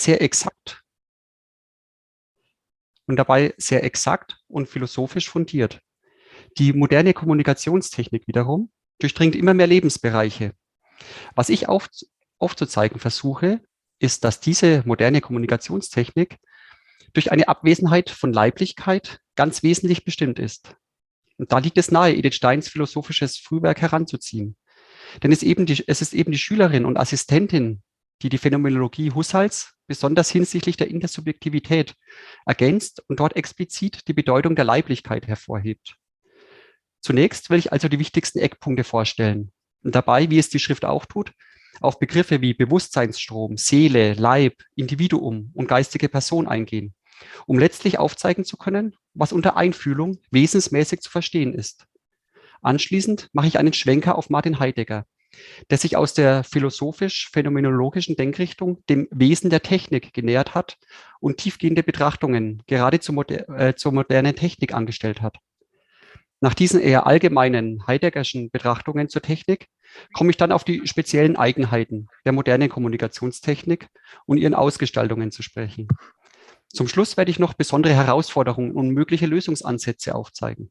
sehr exakt und philosophisch fundiert. Die moderne Kommunikationstechnik wiederum durchdringt immer mehr Lebensbereiche. Was ich aufzuzeigen versuche, ist, dass diese moderne Kommunikationstechnik durch eine Abwesenheit von Leiblichkeit ganz wesentlich bestimmt ist. Und da liegt es nahe, Edith Steins philosophisches Frühwerk heranzuziehen. Denn es ist eben die Schülerin und Assistentin, die die Phänomenologie Husserls besonders hinsichtlich der Intersubjektivität ergänzt und dort explizit die Bedeutung der Leiblichkeit hervorhebt. Zunächst will ich also die wichtigsten Eckpunkte vorstellen und dabei, wie es die Schrift auch tut, auf Begriffe wie Bewusstseinsstrom, Seele, Leib, Individuum und geistige Person eingehen, um letztlich aufzeigen zu können, was unter Einfühlung wesensmäßig zu verstehen ist. Anschließend mache ich einen Schwenker auf Martin Heidegger, der sich aus der philosophisch-phänomenologischen Denkrichtung dem Wesen der Technik genähert hat und tiefgehende Betrachtungen gerade zur modernen Technik angestellt hat. Nach diesen eher allgemeinen Heideggerschen Betrachtungen zur Technik komme ich dann auf die speziellen Eigenheiten der modernen Kommunikationstechnik und ihren Ausgestaltungen zu sprechen. Zum Schluss werde ich noch besondere Herausforderungen und mögliche Lösungsansätze aufzeigen.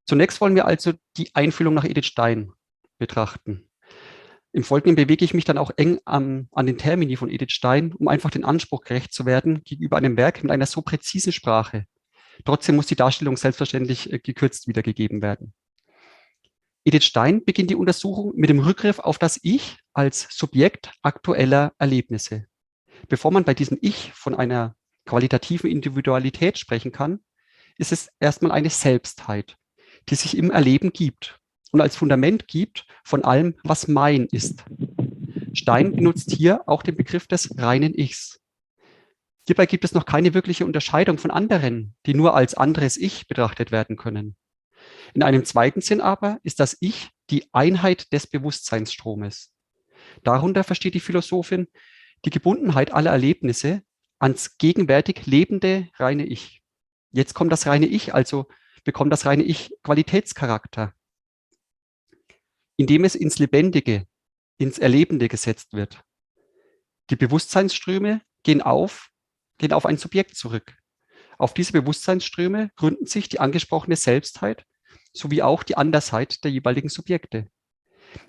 Zunächst wollen wir also die Einfühlung nach Edith Stein betrachten. Im Folgenden bewege ich mich dann auch eng an den Termini von Edith Stein, um einfach den Anspruch gerecht zu werden gegenüber einem Werk mit einer so präzisen Sprache. Trotzdem muss die Darstellung selbstverständlich gekürzt wiedergegeben werden. Edith Stein beginnt die Untersuchung mit dem Rückgriff auf das Ich als Subjekt aktueller Erlebnisse. Bevor man bei diesem Ich von einer qualitativen Individualität sprechen kann, ist es erstmal eine Selbstheit, die sich im Erleben gibt und als Fundament gibt von allem, was mein ist. Stein benutzt hier auch den Begriff des reinen Ichs. Hierbei gibt es noch keine wirkliche Unterscheidung von anderen, die nur als anderes Ich betrachtet werden können. In einem zweiten Sinn aber ist das Ich die Einheit des Bewusstseinsstromes. Darunter versteht die Philosophin die Gebundenheit aller Erlebnisse ans gegenwärtig lebende reine Ich. Jetzt kommt das reine Ich, also bekommt das reine Ich Qualitätscharakter, indem es ins Lebendige, ins Erlebende gesetzt wird. Die Bewusstseinsströme gehen auf ein Subjekt zurück. Auf diese Bewusstseinsströme gründen sich die angesprochene Selbstheit sowie auch die Andersheit der jeweiligen Subjekte.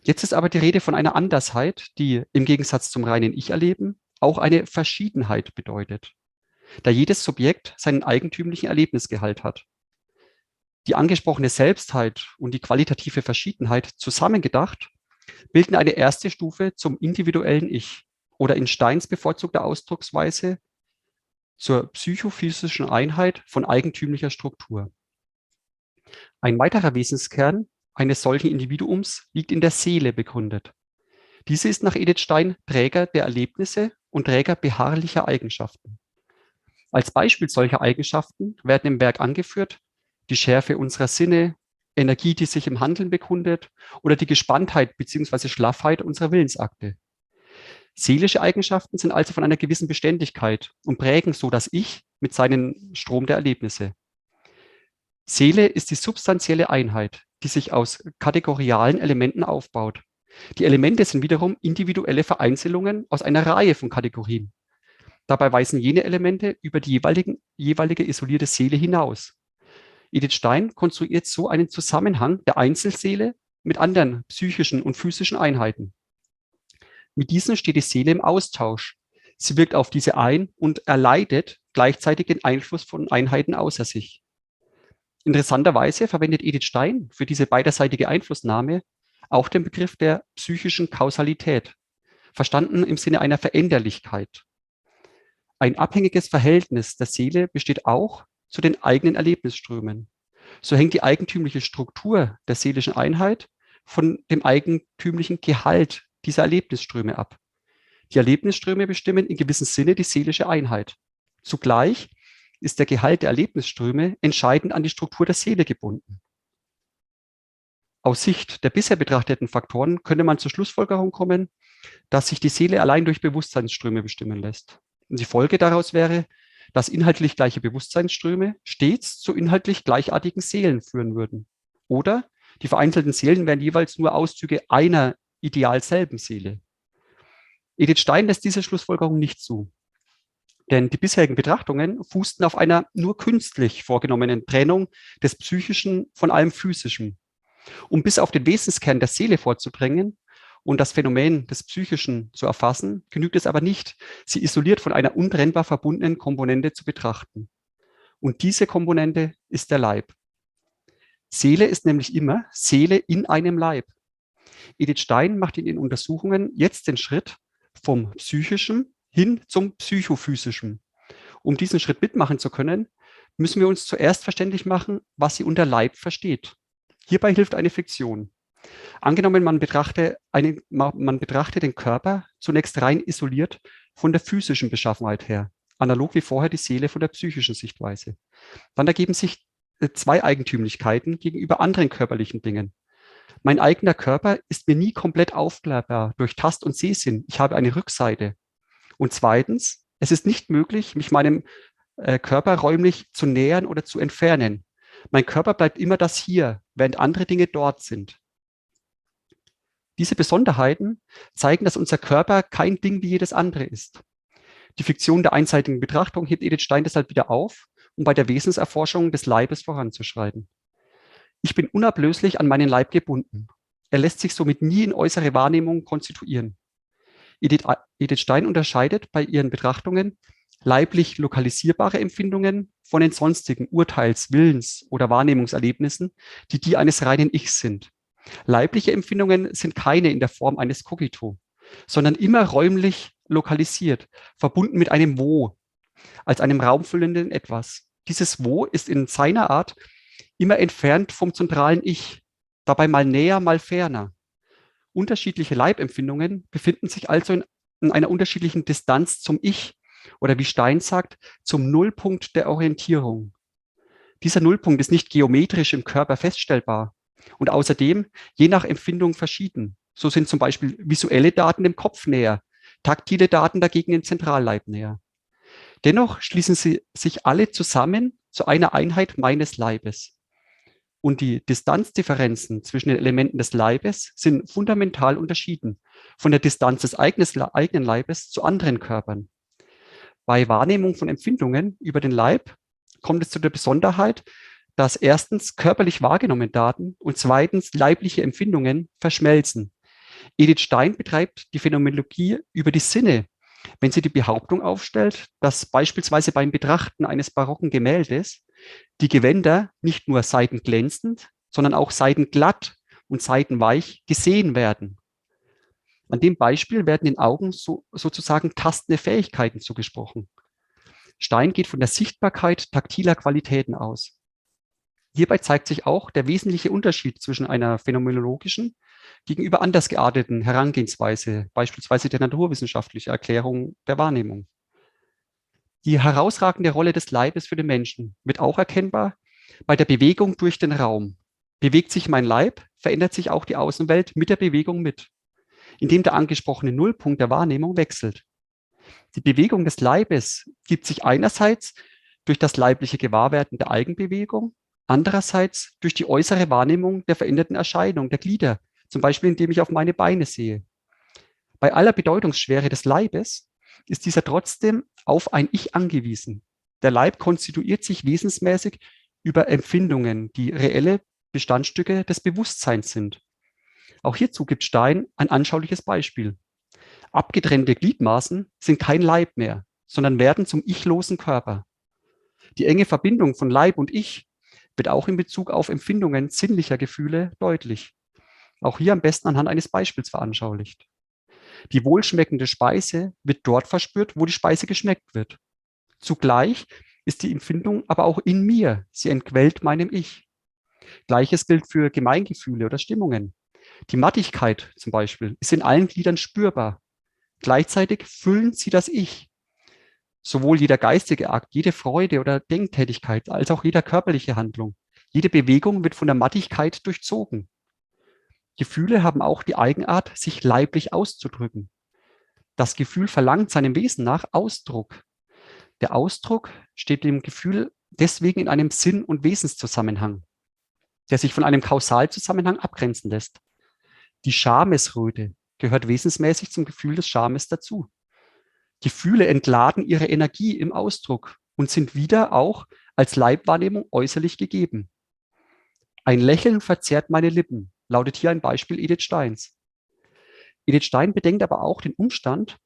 Jetzt ist aber die Rede von einer Andersheit, die im Gegensatz zum reinen Ich-Erleben auch eine Verschiedenheit bedeutet, da jedes Subjekt seinen eigentümlichen Erlebnisgehalt hat. Die angesprochene Selbstheit und die qualitative Verschiedenheit zusammengedacht bilden eine erste Stufe zum individuellen Ich oder in Steins bevorzugter Ausdrucksweise zur psychophysischen Einheit von eigentümlicher Struktur. Ein weiterer Wesenskern eines solchen Individuums liegt in der Seele begründet. Diese ist nach Edith Stein Träger der Erlebnisse und Träger beharrlicher Eigenschaften. Als Beispiel solcher Eigenschaften werden im Werk angeführt die Schärfe unserer Sinne, Energie, die sich im Handeln bekundet, oder die Gespanntheit bzw. Schlaffheit unserer Willensakte. Seelische Eigenschaften sind also von einer gewissen Beständigkeit und prägen so das Ich mit seinem Strom der Erlebnisse. Seele ist die substanzielle Einheit, die sich aus kategorialen Elementen aufbaut. Die Elemente sind wiederum individuelle Vereinzelungen aus einer Reihe von Kategorien. Dabei weisen jene Elemente über die jeweilige isolierte Seele hinaus. Edith Stein konstruiert so einen Zusammenhang der Einzelseele mit anderen psychischen und physischen Einheiten. Mit diesen steht die Seele im Austausch. Sie wirkt auf diese ein und erleidet gleichzeitig den Einfluss von Einheiten außer sich. Interessanterweise verwendet Edith Stein für diese beiderseitige Einflussnahme auch den Begriff der psychischen Kausalität, verstanden im Sinne einer Veränderlichkeit. Ein abhängiges Verhältnis der Seele besteht auch zu den eigenen Erlebnisströmen. So hängt die eigentümliche Struktur der seelischen Einheit von dem eigentümlichen Gehalt dieser Erlebnisströme ab. Die Erlebnisströme bestimmen in gewissem Sinne die seelische Einheit. Zugleich ist der Gehalt der Erlebnisströme entscheidend an die Struktur der Seele gebunden. Aus Sicht der bisher betrachteten Faktoren könnte man zur Schlussfolgerung kommen, dass sich die Seele allein durch Bewusstseinsströme bestimmen lässt. Und die Folge daraus wäre, dass inhaltlich gleiche Bewusstseinsströme stets zu inhaltlich gleichartigen Seelen führen würden. Oder die vereinzelten Seelen wären jeweils nur Auszüge einer ideal selben Seele. Edith Stein lässt diese Schlussfolgerung nicht zu. Denn die bisherigen Betrachtungen fußten auf einer nur künstlich vorgenommenen Trennung des Psychischen von allem Physischen. Um bis auf den Wesenskern der Seele vorzudringen und das Phänomen des Psychischen zu erfassen, genügt es aber nicht, sie isoliert von einer untrennbar verbundenen Komponente zu betrachten. Und diese Komponente ist der Leib. Seele ist nämlich immer Seele in einem Leib. Edith Stein macht in ihren Untersuchungen jetzt den Schritt vom Psychischen hin zum Psychophysischen. Um diesen Schritt mitmachen zu können, müssen wir uns zuerst verständlich machen, was sie unter Leib versteht. Hierbei hilft eine Fiktion. Angenommen, man betrachte den Körper zunächst rein isoliert von der physischen Beschaffenheit her, analog wie vorher die Seele von der psychischen Sichtweise. Dann ergeben sich zwei Eigentümlichkeiten gegenüber anderen körperlichen Dingen. Mein eigener Körper ist mir nie komplett aufklärbar durch Tast- und Sehsinn. Ich habe eine Rückseite. Und zweitens, es ist nicht möglich, mich meinem Körper räumlich zu nähern oder zu entfernen. Mein Körper bleibt immer das hier, während andere Dinge dort sind. Diese Besonderheiten zeigen, dass unser Körper kein Ding wie jedes andere ist. Die Fiktion der einseitigen Betrachtung hebt Edith Stein deshalb wieder auf, um bei der Wesenserforschung des Leibes voranzuschreiten. Ich bin unablöslich an meinen Leib gebunden. Er lässt sich somit nie in äußere Wahrnehmung konstituieren. Edith Stein unterscheidet bei ihren Betrachtungen leiblich lokalisierbare Empfindungen von den sonstigen Urteils-, Willens- oder Wahrnehmungserlebnissen, die eines reinen Ichs sind. Leibliche Empfindungen sind keine in der Form eines Cogito, sondern immer räumlich lokalisiert, verbunden mit einem Wo, als einem raumfüllenden Etwas. Dieses Wo ist in seiner Art immer entfernt vom zentralen Ich, dabei mal näher, mal ferner. Unterschiedliche Leibempfindungen befinden sich also in einer unterschiedlichen Distanz zum Ich oder wie Stein sagt, zum Nullpunkt der Orientierung. Dieser Nullpunkt ist nicht geometrisch im Körper feststellbar und außerdem je nach Empfindung verschieden. So sind zum Beispiel visuelle Daten dem Kopf näher, taktile Daten dagegen im Zentralleib näher. Dennoch schließen sie sich alle zusammen zu einer Einheit meines Leibes. Und die Distanzdifferenzen zwischen den Elementen des Leibes sind fundamental unterschieden von der Distanz des eigenen Leibes zu anderen Körpern. Bei Wahrnehmung von Empfindungen über den Leib kommt es zu der Besonderheit, dass erstens körperlich wahrgenommene Daten und zweitens leibliche Empfindungen verschmelzen. Edith Stein betreibt die Phänomenologie über die Sinne, wenn sie die Behauptung aufstellt, dass beispielsweise beim Betrachten eines barocken Gemäldes die Gewänder nicht nur seidenglänzend, sondern auch seidenglatt und seidenweich gesehen werden. An dem Beispiel werden den Augen sozusagen tastende Fähigkeiten zugesprochen. Stein geht von der Sichtbarkeit taktiler Qualitäten aus. Hierbei zeigt sich auch der wesentliche Unterschied zwischen einer phänomenologischen gegenüber anders gearteten Herangehensweise, beispielsweise der naturwissenschaftlichen Erklärung der Wahrnehmung. Die herausragende Rolle des Leibes für den Menschen wird auch erkennbar bei der Bewegung durch den Raum. Bewegt sich mein Leib, verändert sich auch die Außenwelt mit der Bewegung mit, indem der angesprochene Nullpunkt der Wahrnehmung wechselt. Die Bewegung des Leibes gibt sich einerseits durch das leibliche Gewahrwerden der Eigenbewegung, andererseits durch die äußere Wahrnehmung der veränderten Erscheinung der Glieder, zum Beispiel indem ich auf meine Beine sehe. Bei aller Bedeutungsschwere des Leibes ist dieser trotzdem auf ein Ich angewiesen. Der Leib konstituiert sich wesensmäßig über Empfindungen, die reelle Bestandstücke des Bewusstseins sind. Auch hierzu gibt Stein ein anschauliches Beispiel. Abgetrennte Gliedmaßen sind kein Leib mehr, sondern werden zum ichlosen Körper. Die enge Verbindung von Leib und Ich wird auch in Bezug auf Empfindungen sinnlicher Gefühle deutlich. Auch hier am besten anhand eines Beispiels veranschaulicht. Die wohlschmeckende Speise wird dort verspürt, wo die Speise geschmeckt wird. Zugleich ist die Empfindung aber auch in mir. Sie entquellt meinem Ich. Gleiches gilt für Gemeingefühle oder Stimmungen. Die Mattigkeit zum Beispiel ist in allen Gliedern spürbar. Gleichzeitig füllen sie das Ich. Sowohl jeder geistige Akt, jede Freude oder Denktätigkeit, als auch jeder körperliche Handlung. Jede Bewegung wird von der Mattigkeit durchzogen. Gefühle haben auch die Eigenart, sich leiblich auszudrücken. Das Gefühl verlangt seinem Wesen nach Ausdruck. Der Ausdruck steht dem Gefühl deswegen in einem Sinn- und Wesenszusammenhang, der sich von einem Kausalzusammenhang abgrenzen lässt. Die Schamesröte, gehört wesensmäßig zum Gefühl des Schames dazu. Gefühle entladen ihre Energie im Ausdruck und sind wieder auch als Leibwahrnehmung äußerlich gegeben. Ein Lächeln verzerrt meine Lippen, lautet hier ein Beispiel Edith Steins. Edith Stein bedenkt aber auch den Umstand,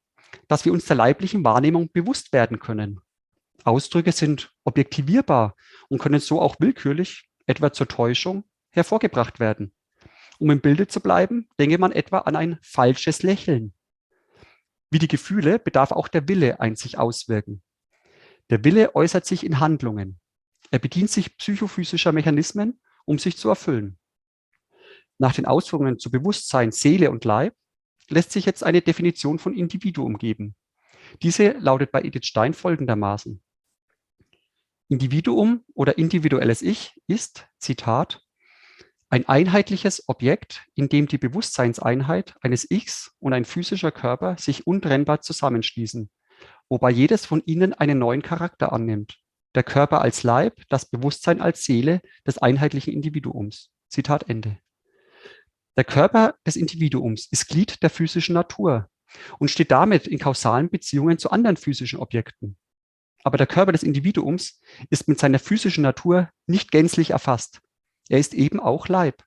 dass wir uns der leiblichen Wahrnehmung bewusst werden können. Ausdrücke sind objektivierbar und können so auch willkürlich, etwa zur Täuschung, hervorgebracht werden. Um im Bilde zu bleiben, denke man etwa an ein falsches Lächeln. Wie die Gefühle bedarf auch der Wille ein sich auswirken. Der Wille äußert sich in Handlungen. Er bedient sich psychophysischer Mechanismen, um sich zu erfüllen. Nach den Ausführungen zu Bewusstsein, Seele und Leib lässt sich jetzt eine Definition von Individuum geben. Diese lautet bei Edith Stein folgendermaßen: Individuum oder individuelles Ich ist, Zitat, ein einheitliches Objekt, in dem die Bewusstseinseinheit eines Ichs und ein physischer Körper sich untrennbar zusammenschließen, wobei jedes von ihnen einen neuen Charakter annimmt. Der Körper als Leib, das Bewusstsein als Seele des einheitlichen Individuums. Zitat Ende. Der Körper des Individuums ist Glied der physischen Natur und steht damit in kausalen Beziehungen zu anderen physischen Objekten. Aber der Körper des Individuums ist mit seiner physischen Natur nicht gänzlich erfasst. Er ist eben auch Leib.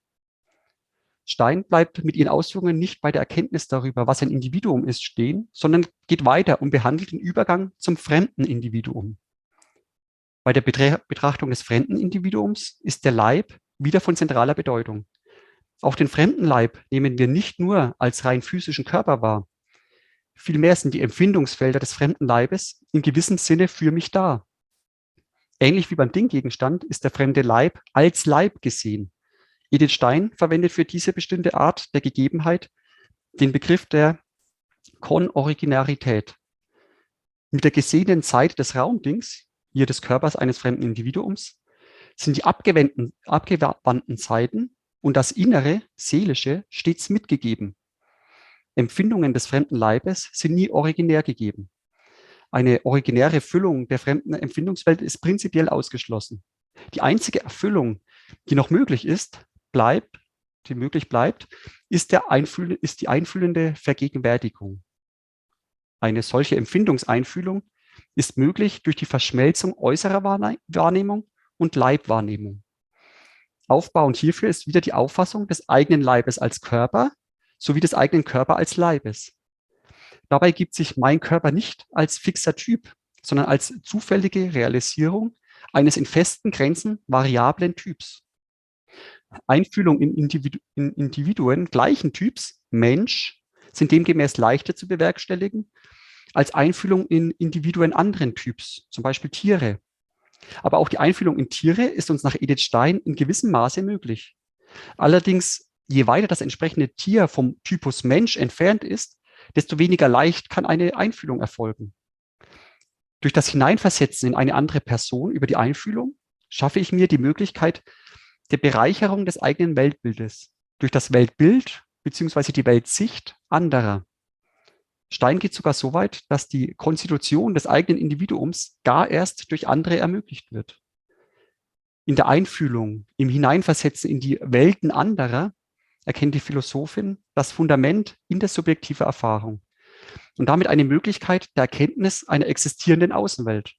Stein bleibt mit ihren Ausführungen nicht bei der Erkenntnis darüber, was ein Individuum ist, stehen, sondern geht weiter und behandelt den Übergang zum fremden Individuum. Bei der Betrachtung des fremden Individuums ist der Leib wieder von zentraler Bedeutung. Auch den fremden Leib nehmen wir nicht nur als rein physischen Körper wahr. Vielmehr sind die Empfindungsfelder des fremden Leibes in gewissem Sinne für mich da. Ähnlich wie beim Dinggegenstand ist der fremde Leib als Leib gesehen. Edith Stein verwendet für diese bestimmte Art der Gegebenheit den Begriff der Konoriginalität. Mit der gesehenen Seite des Raumdings, hier des Körpers eines fremden Individuums, sind die abgewandten Seiten und das Innere, Seelische, stets mitgegeben. Empfindungen des fremden Leibes sind nie originär gegeben. Eine originäre Füllung der fremden Empfindungswelt ist prinzipiell ausgeschlossen. Die einzige Erfüllung, die noch möglich ist, die möglich bleibt, ist die einfühlende Vergegenwärtigung. Eine solche Empfindungseinfühlung ist möglich durch die Verschmelzung äußerer Wahrnehmung und Leibwahrnehmung. Aufbauend hierfür ist wieder die Auffassung des eigenen Leibes als Körper sowie des eigenen Körpers als Leibes. Dabei gibt sich mein Körper nicht als fixer Typ, sondern als zufällige Realisierung eines in festen Grenzen variablen Typs. Einfühlung in Individuen gleichen Typs, Mensch, sind demgemäß leichter zu bewerkstelligen als Einfühlung in Individuen anderen Typs, zum Beispiel Tiere. Aber auch die Einfühlung in Tiere ist uns nach Edith Stein in gewissem Maße möglich. Allerdings, je weiter das entsprechende Tier vom Typus Mensch entfernt ist, desto weniger leicht kann eine Einfühlung erfolgen. Durch das Hineinversetzen in eine andere Person über die Einfühlung schaffe ich mir die Möglichkeit der Bereicherung des eigenen Weltbildes durch das Weltbild bzw. die Weltsicht anderer. Stein geht sogar so weit, dass die Konstitution des eigenen Individuums gar erst durch andere ermöglicht wird. In der Einfühlung, im Hineinversetzen in die Welten anderer erkennt die Philosophin das Fundament intersubjektiver Erfahrung und damit eine Möglichkeit der Erkenntnis einer existierenden Außenwelt.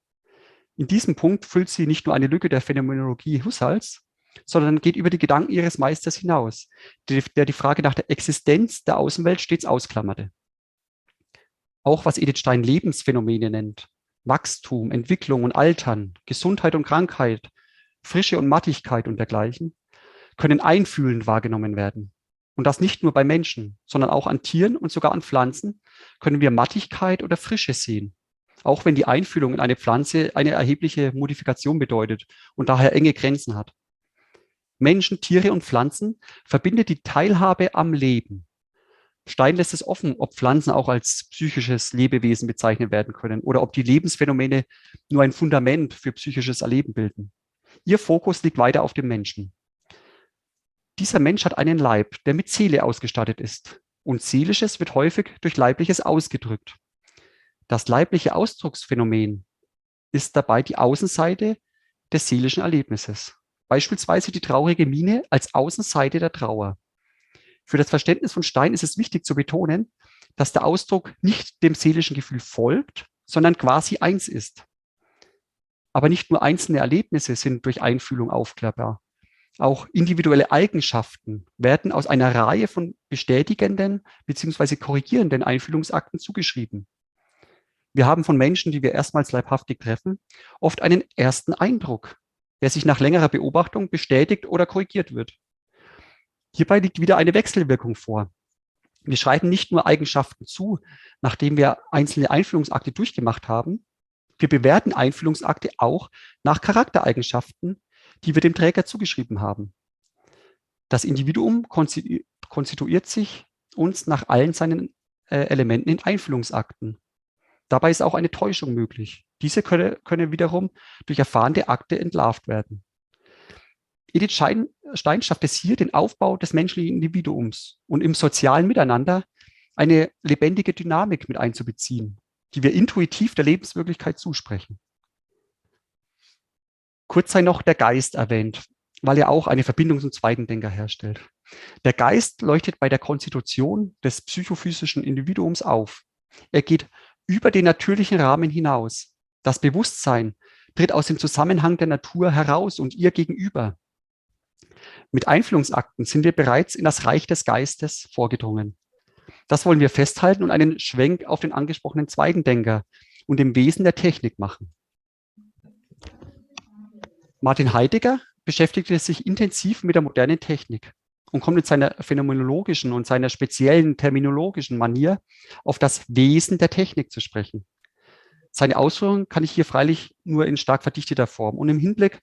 In diesem Punkt füllt sie nicht nur eine Lücke der Phänomenologie Husserls, sondern geht über die Gedanken ihres Meisters hinaus, der die Frage nach der Existenz der Außenwelt stets ausklammerte. Auch was Edith Stein Lebensphänomene nennt, Wachstum, Entwicklung und Altern, Gesundheit und Krankheit, Frische und Mattigkeit und dergleichen, können einfühlend wahrgenommen werden. Und das nicht nur bei Menschen, sondern auch an Tieren und sogar an Pflanzen können wir Mattigkeit oder Frische sehen. Auch wenn die Einfühlung in eine Pflanze eine erhebliche Modifikation bedeutet und daher enge Grenzen hat. Menschen, Tiere und Pflanzen verbindet die Teilhabe am Leben. Stein lässt es offen, ob Pflanzen auch als psychisches Lebewesen bezeichnet werden können oder ob die Lebensphänomene nur ein Fundament für psychisches Erleben bilden. Ihr Fokus liegt weiter auf dem Menschen. Dieser Mensch hat einen Leib, der mit Seele ausgestattet ist. Und Seelisches wird häufig durch Leibliches ausgedrückt. Das leibliche Ausdrucksphänomen ist dabei die Außenseite des seelischen Erlebnisses. Beispielsweise die traurige Miene als Außenseite der Trauer. Für das Verständnis von Stein ist es wichtig zu betonen, dass der Ausdruck nicht dem seelischen Gefühl folgt, sondern quasi eins ist. Aber nicht nur einzelne Erlebnisse sind durch Einfühlung aufklärbar. Auch individuelle Eigenschaften werden aus einer Reihe von bestätigenden bzw. korrigierenden Einfühlungsakten zugeschrieben. Wir haben von Menschen, die wir erstmals leibhaftig treffen, oft einen ersten Eindruck, der sich nach längerer Beobachtung bestätigt oder korrigiert wird. Hierbei liegt wieder eine Wechselwirkung vor. Wir schreiben nicht nur Eigenschaften zu, nachdem wir einzelne Einfühlungsakte durchgemacht haben, wir bewerten Einfühlungsakte auch nach Charaktereigenschaften, die wir dem Träger zugeschrieben haben. Das Individuum konstituiert sich uns nach allen seinen Elementen in Einfühlungsakten. Dabei ist auch eine Täuschung möglich. Diese können wiederum durch erfahrene Akte entlarvt werden. Edith Stein schafft es hier, den Aufbau des menschlichen Individuums und im sozialen Miteinander eine lebendige Dynamik mit einzubeziehen, die wir intuitiv der Lebenswirklichkeit zusprechen. Kurz sei noch der Geist erwähnt, weil er auch eine Verbindung zum zweiten Denker herstellt. Der Geist leuchtet bei der Konstitution des psychophysischen Individuums auf. Er geht über den natürlichen Rahmen hinaus. Das Bewusstsein tritt aus dem Zusammenhang der Natur heraus und ihr gegenüber. Mit Einfühlungsakten sind wir bereits in das Reich des Geistes vorgedrungen. Das wollen wir festhalten und einen Schwenk auf den angesprochenen zweiten Denker und dem Wesen der Technik machen. Martin Heidegger beschäftigte sich intensiv mit der modernen Technik und kommt mit seiner phänomenologischen und seiner speziellen terminologischen Manier auf das Wesen der Technik zu sprechen. Seine Ausführungen kann ich hier freilich nur in stark verdichteter Form und im Hinblick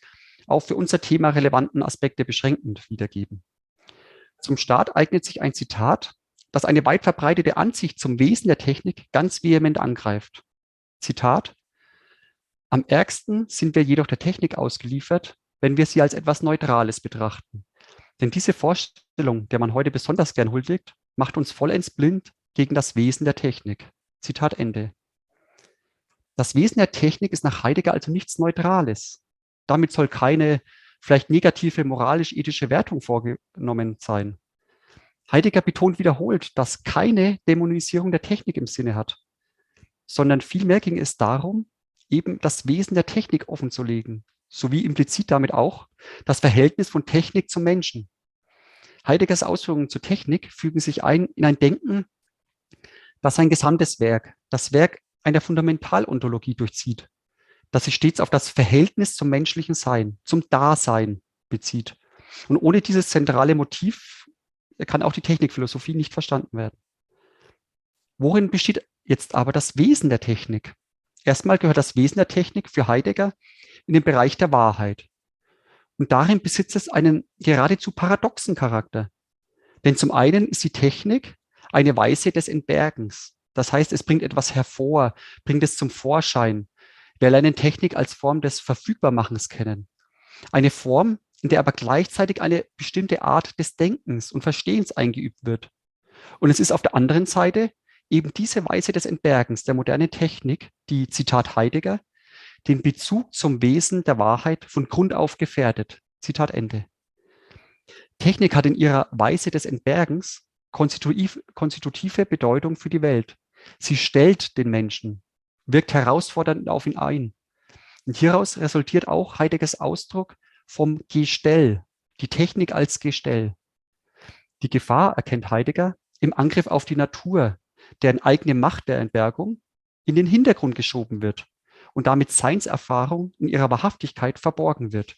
auf für unser Thema relevanten Aspekte beschränkend wiedergeben. Zum Start eignet sich ein Zitat, das eine weit verbreitete Ansicht zum Wesen der Technik ganz vehement angreift. Zitat: Am ärgsten sind wir jedoch der Technik ausgeliefert, wenn wir sie als etwas Neutrales betrachten. Denn diese Vorstellung, der man heute besonders gern huldigt, macht uns vollends blind gegen das Wesen der Technik. Zitat Ende. Das Wesen der Technik ist nach Heidegger also nichts Neutrales. Damit soll keine vielleicht negative moralisch-ethische Wertung vorgenommen sein. Heidegger betont wiederholt, dass keine Dämonisierung der Technik im Sinne hat, sondern vielmehr ging es darum, eben das Wesen der Technik offenzulegen, sowie implizit damit auch das Verhältnis von Technik zum Menschen. Heideggers Ausführungen zur Technik fügen sich ein in ein Denken, das sein gesamtes Werk, das Werk einer Fundamentalontologie durchzieht, das sich stets auf das Verhältnis zum menschlichen Sein, zum Dasein bezieht. Und ohne dieses zentrale Motiv kann auch die Technikphilosophie nicht verstanden werden. Worin besteht jetzt aber das Wesen der Technik? Erstmal gehört das Wesen der Technik für Heidegger in den Bereich der Wahrheit. Und darin besitzt es einen geradezu paradoxen Charakter. Denn zum einen ist die Technik eine Weise des Entbergens. Das heißt, es bringt etwas hervor, bringt es zum Vorschein. Wir lernen Technik als Form des Verfügbarmachens kennen. Eine Form, in der aber gleichzeitig eine bestimmte Art des Denkens und Verstehens eingeübt wird. Und es ist auf der anderen Seite eben diese Weise des Entbergens der modernen Technik, die, Zitat Heidegger, den Bezug zum Wesen der Wahrheit von Grund auf gefährdet. Zitat Ende. Technik hat in ihrer Weise des Entbergens konstitutive Bedeutung für die Welt. Sie stellt den Menschen, wirkt herausfordernd auf ihn ein. Und hieraus resultiert auch Heideggers Ausdruck vom Gestell, die Technik als Gestell. Die Gefahr erkennt Heidegger im Angriff auf die Natur, deren eigene Macht der Entbergung in den Hintergrund geschoben wird und damit Seinserfahrung in ihrer Wahrhaftigkeit verborgen wird.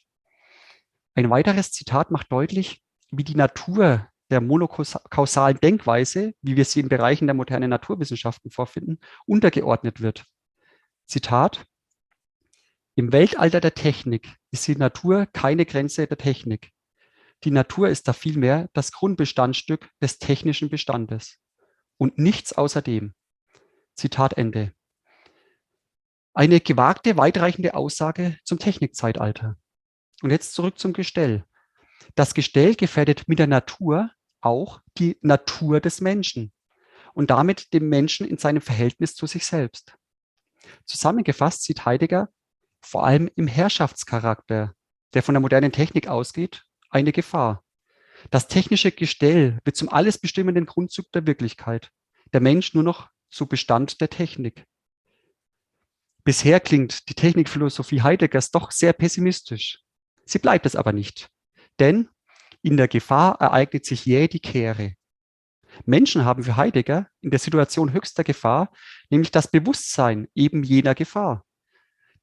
Ein weiteres Zitat macht deutlich, wie die Natur der monokausalen Denkweise, wie wir sie in Bereichen der modernen Naturwissenschaften vorfinden, untergeordnet wird. Zitat: Im Weltalter der Technik ist die Natur keine Grenze der Technik. Die Natur ist da vielmehr das Grundbestandstück des technischen Bestandes und nichts außerdem. Zitat Ende. Eine gewagte, weitreichende Aussage zum Technikzeitalter. Und jetzt zurück zum Gestell. Das Gestell gefährdet mit der Natur auch die Natur des Menschen und damit dem Menschen in seinem Verhältnis zu sich selbst. Zusammengefasst sieht Heidegger vor allem im Herrschaftscharakter, der von der modernen Technik ausgeht, eine Gefahr. Das technische Gestell wird zum alles bestimmenden Grundzug der Wirklichkeit. Der Mensch nur noch zu Bestand der Technik. Bisher klingt die Technikphilosophie Heideggers doch sehr pessimistisch. Sie bleibt es aber nicht. Denn in der Gefahr ereignet sich jäh die Kehre. Menschen haben für Heidegger in der Situation höchster Gefahr nämlich das Bewusstsein eben jener Gefahr.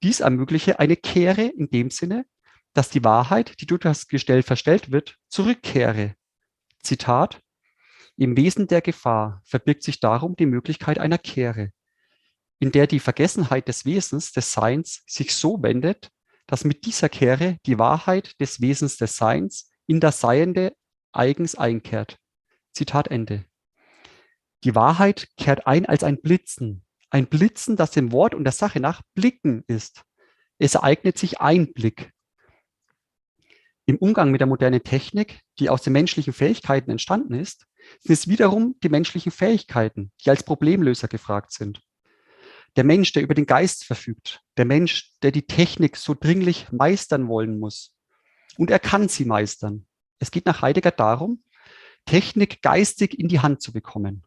Dies ermögliche eine Kehre in dem Sinne, dass die Wahrheit, die durch das Gestell verstellt wird, zurückkehre. Zitat: Im Wesen der Gefahr verbirgt sich darum die Möglichkeit einer Kehre, in der die Vergessenheit des Wesens des Seins sich so wendet, dass mit dieser Kehre die Wahrheit des Wesens des Seins in das Seiende eigens einkehrt. Zitat Ende. Die Wahrheit kehrt ein als ein Blitzen, das dem Wort und der Sache nach Blicken ist. Es ereignet sich ein Blick. Im Umgang mit der modernen Technik, die aus den menschlichen Fähigkeiten entstanden ist, sind es wiederum die menschlichen Fähigkeiten, die als Problemlöser gefragt sind. Der Mensch, der über den Geist verfügt, der Mensch, der die Technik so dringlich meistern wollen muss. Und er kann sie meistern. Es geht nach Heidegger darum, Technik geistig in die Hand zu bekommen.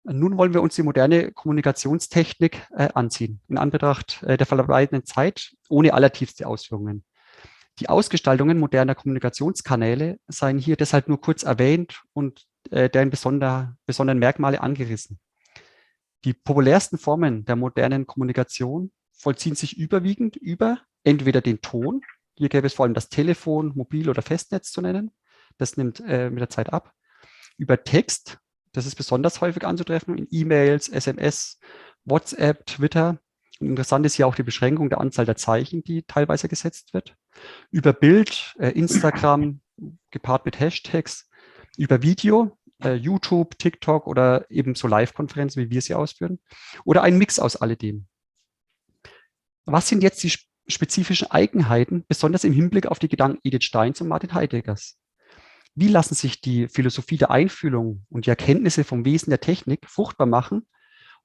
Nun wollen wir uns die moderne Kommunikationstechnik anziehen, in Anbetracht der verbleibenden Zeit, ohne allertiefste Ausführungen. Die Ausgestaltungen moderner Kommunikationskanäle seien hier deshalb nur kurz erwähnt und deren besonderen Merkmale angerissen. Die populärsten Formen der modernen Kommunikation vollziehen sich überwiegend über entweder den Ton, hier gäbe es vor allem das Telefon, Mobil- oder Festnetz zu nennen, das nimmt mit der Zeit ab, über Text, das ist besonders häufig anzutreffen in E-Mails, SMS, WhatsApp, Twitter. Und interessant ist hier auch die Beschränkung der Anzahl der Zeichen, die teilweise gesetzt wird. Über Bild, Instagram, gepaart mit Hashtags, über Video, YouTube, TikTok oder eben so Live-Konferenzen, wie wir sie ausführen. Oder ein Mix aus alledem. Was sind jetzt die spezifischen Eigenheiten, besonders im Hinblick auf die Gedanken Edith Steins und Martin Heideggers? Wie lassen sich die Philosophie der Einfühlung und die Erkenntnisse vom Wesen der Technik fruchtbar machen,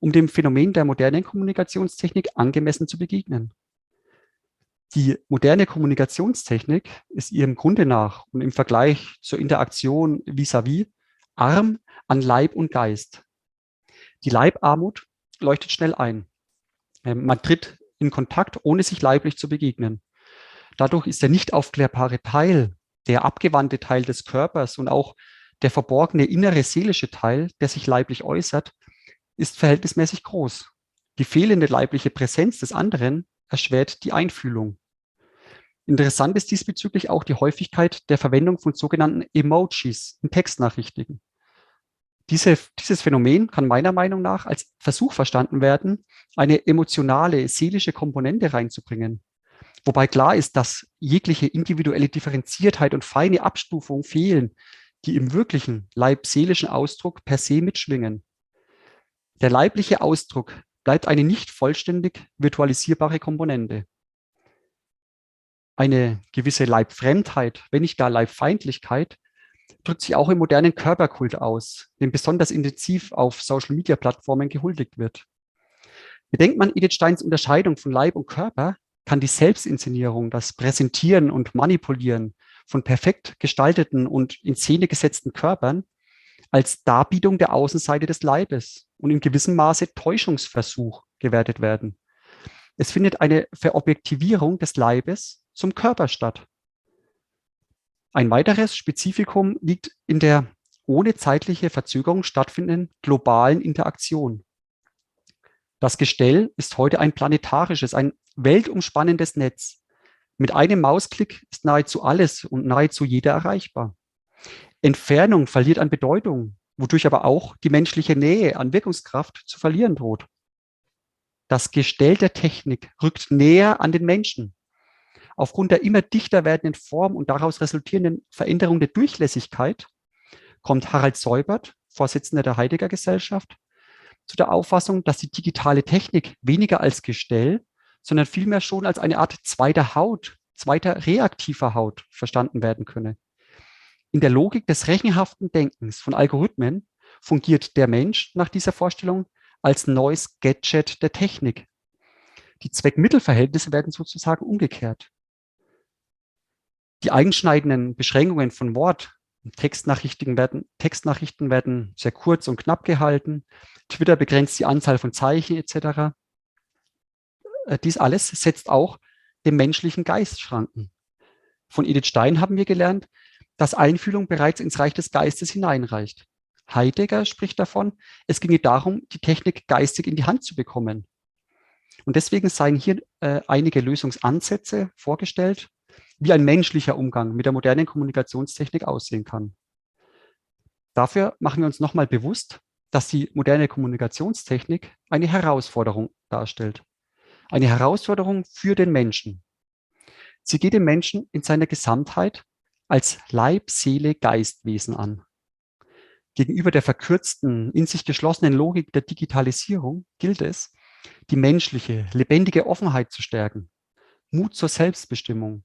um dem Phänomen der modernen Kommunikationstechnik angemessen zu begegnen? Die moderne Kommunikationstechnik ist ihrem Grunde nach und im Vergleich zur Interaktion vis-à-vis arm an Leib und Geist. Die Leibarmut leuchtet schnell ein. Man tritt in Kontakt, ohne sich leiblich zu begegnen. Dadurch ist der nicht aufklärbare Teil, der abgewandte Teil des Körpers und auch der verborgene innere seelische Teil, der sich leiblich äußert, ist verhältnismäßig groß. Die fehlende leibliche Präsenz des anderen erschwert die Einfühlung. Interessant ist diesbezüglich auch die Häufigkeit der Verwendung von sogenannten Emojis in Textnachrichten. Dieses Phänomen kann meiner Meinung nach als Versuch verstanden werden, eine emotionale, seelische Komponente reinzubringen. Wobei klar ist, dass jegliche individuelle Differenziertheit und feine Abstufung fehlen, die im wirklichen leib-seelischen Ausdruck per se mitschwingen. Der leibliche Ausdruck bleibt eine nicht vollständig virtualisierbare Komponente. Eine gewisse Leibfremdheit, wenn nicht gar Leibfeindlichkeit, drückt sich auch im modernen Körperkult aus, dem besonders intensiv auf Social-Media-Plattformen gehuldigt wird. Bedenkt man Edith Steins Unterscheidung von Leib und Körper, kann die Selbstinszenierung, das Präsentieren und Manipulieren von perfekt gestalteten und in Szene gesetzten Körpern als Darbietung der Außenseite des Leibes und in gewissem Maße Täuschungsversuch gewertet werden. Es findet eine Verobjektivierung des Leibes zum Körper statt. Ein weiteres Spezifikum liegt in der ohne zeitliche Verzögerung stattfindenden globalen Interaktion. Das Gestell ist heute ein planetarisches, ein weltumspannendes Netz. Mit einem Mausklick ist nahezu alles und nahezu jeder erreichbar. Entfernung verliert an Bedeutung, wodurch aber auch die menschliche Nähe an Wirkungskraft zu verlieren droht. Das Gestell der Technik rückt näher an den Menschen. Aufgrund der immer dichter werdenden Form und daraus resultierenden Veränderung der Durchlässigkeit kommt Harald Seubert, Vorsitzender der Heidegger Gesellschaft, zu der Auffassung, dass die digitale Technik weniger als Gestell, sondern vielmehr schon als eine Art zweiter Haut, zweiter reaktiver Haut verstanden werden könne. In der Logik des rechenhaften Denkens von Algorithmen fungiert der Mensch nach dieser Vorstellung als neues Gadget der Technik. Die Zweck-Mittel-Verhältnisse werden sozusagen umgekehrt. Die einschneidenden Beschränkungen von Wort, Textnachrichten werden sehr kurz und knapp gehalten. Twitter begrenzt die Anzahl von Zeichen etc. Dies alles setzt auch dem menschlichen Geist Schranken. Von Edith Stein haben wir gelernt, dass Einfühlung bereits ins Reich des Geistes hineinreicht. Heidegger spricht davon, es ginge darum, die Technik geistig in die Hand zu bekommen. Und deswegen seien hier einige Lösungsansätze vorgestellt, wie ein menschlicher Umgang mit der modernen Kommunikationstechnik aussehen kann. Dafür machen wir uns nochmal bewusst, dass die moderne Kommunikationstechnik eine Herausforderung darstellt. Eine Herausforderung für den Menschen. Sie geht den Menschen in seiner Gesamtheit als Leib, Seele, Geistwesen an. Gegenüber der verkürzten, in sich geschlossenen Logik der Digitalisierung gilt es, die menschliche, lebendige Offenheit zu stärken, Mut zur Selbstbestimmung.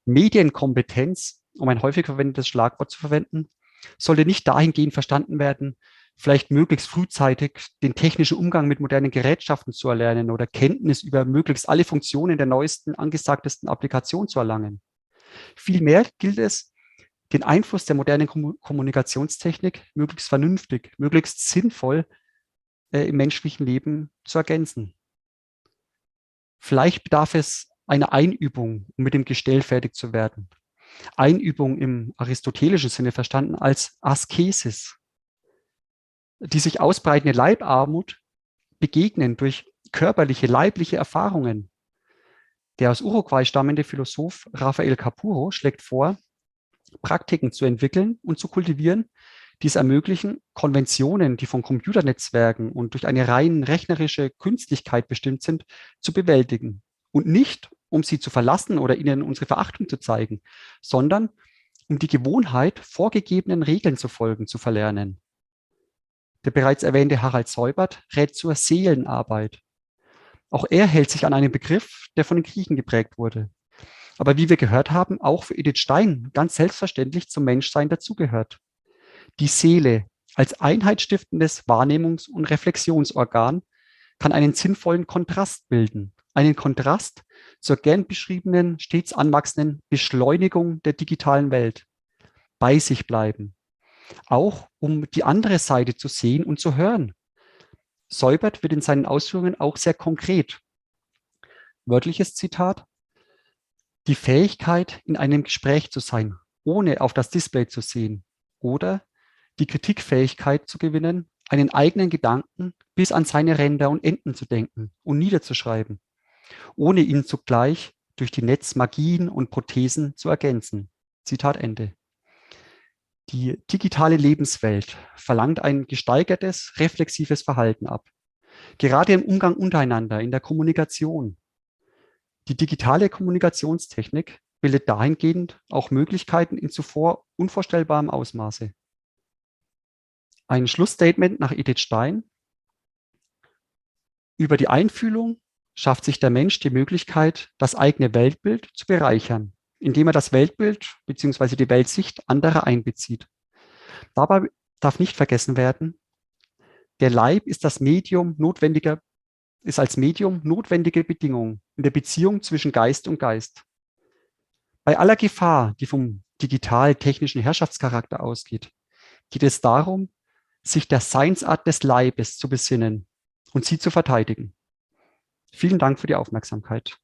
Medienkompetenz, um ein häufig verwendetes Schlagwort zu verwenden, sollte nicht dahingehend verstanden werden, vielleicht möglichst frühzeitig den technischen Umgang mit modernen Gerätschaften zu erlernen oder Kenntnis über möglichst alle Funktionen der neuesten, angesagtesten Applikation zu erlangen. Vielmehr gilt es, den Einfluss der modernen Kommunikationstechnik möglichst vernünftig, möglichst sinnvoll im menschlichen Leben zu ergänzen. Vielleicht bedarf es einer Einübung, um mit dem Gestell fertig zu werden. Einübung im aristotelischen Sinne verstanden als Askesis. Die sich ausbreitende Leibarmut begegnen durch körperliche, leibliche Erfahrungen. Der aus Uruguay stammende Philosoph Rafael Capurro schlägt vor, Praktiken zu entwickeln und zu kultivieren, die es ermöglichen, Konventionen, die von Computernetzwerken und durch eine rein rechnerische Künstlichkeit bestimmt sind, zu bewältigen. Und nicht, um sie zu verlassen oder ihnen unsere Verachtung zu zeigen, sondern um die Gewohnheit, vorgegebenen Regeln zu folgen, zu verlernen. Der bereits erwähnte Harald Seubert rät zur Seelenarbeit. Auch er hält sich an einen Begriff, der von den Griechen geprägt wurde. Aber wie wir gehört haben, auch für Edith Stein ganz selbstverständlich zum Menschsein dazugehört. Die Seele als einheitsstiftendes Wahrnehmungs- und Reflexionsorgan kann einen sinnvollen Kontrast bilden. Einen Kontrast zur gern beschriebenen, stets anwachsenden Beschleunigung der digitalen Welt. Bei sich bleiben. Auch um die andere Seite zu sehen und zu hören. Seubert wird in seinen Ausführungen auch sehr konkret. Wörtliches Zitat: Die Fähigkeit, in einem Gespräch zu sein, ohne auf das Display zu sehen, oder die Kritikfähigkeit zu gewinnen, einen eigenen Gedanken bis an seine Ränder und Enden zu denken und niederzuschreiben, ohne ihn zugleich durch die Netzmagien und Prothesen zu ergänzen. Zitat Ende. Die digitale Lebenswelt verlangt ein gesteigertes, reflexives Verhalten ab. Gerade im Umgang untereinander, in der Kommunikation. Die digitale Kommunikationstechnik bildet dahingehend auch Möglichkeiten in zuvor unvorstellbarem Ausmaße. Ein Schlussstatement nach Edith Stein: Über die Einfühlung schafft sich der Mensch die Möglichkeit, das eigene Weltbild zu bereichern, indem er das Weltbild bzw. die Weltsicht anderer einbezieht. Dabei darf nicht vergessen werden, der Leib ist als Medium notwendige Bedingung in der Beziehung zwischen Geist und Geist. Bei aller Gefahr, die vom digital-technischen Herrschaftscharakter ausgeht, geht es darum, sich der Seinsart des Leibes zu besinnen und sie zu verteidigen. Vielen Dank für die Aufmerksamkeit.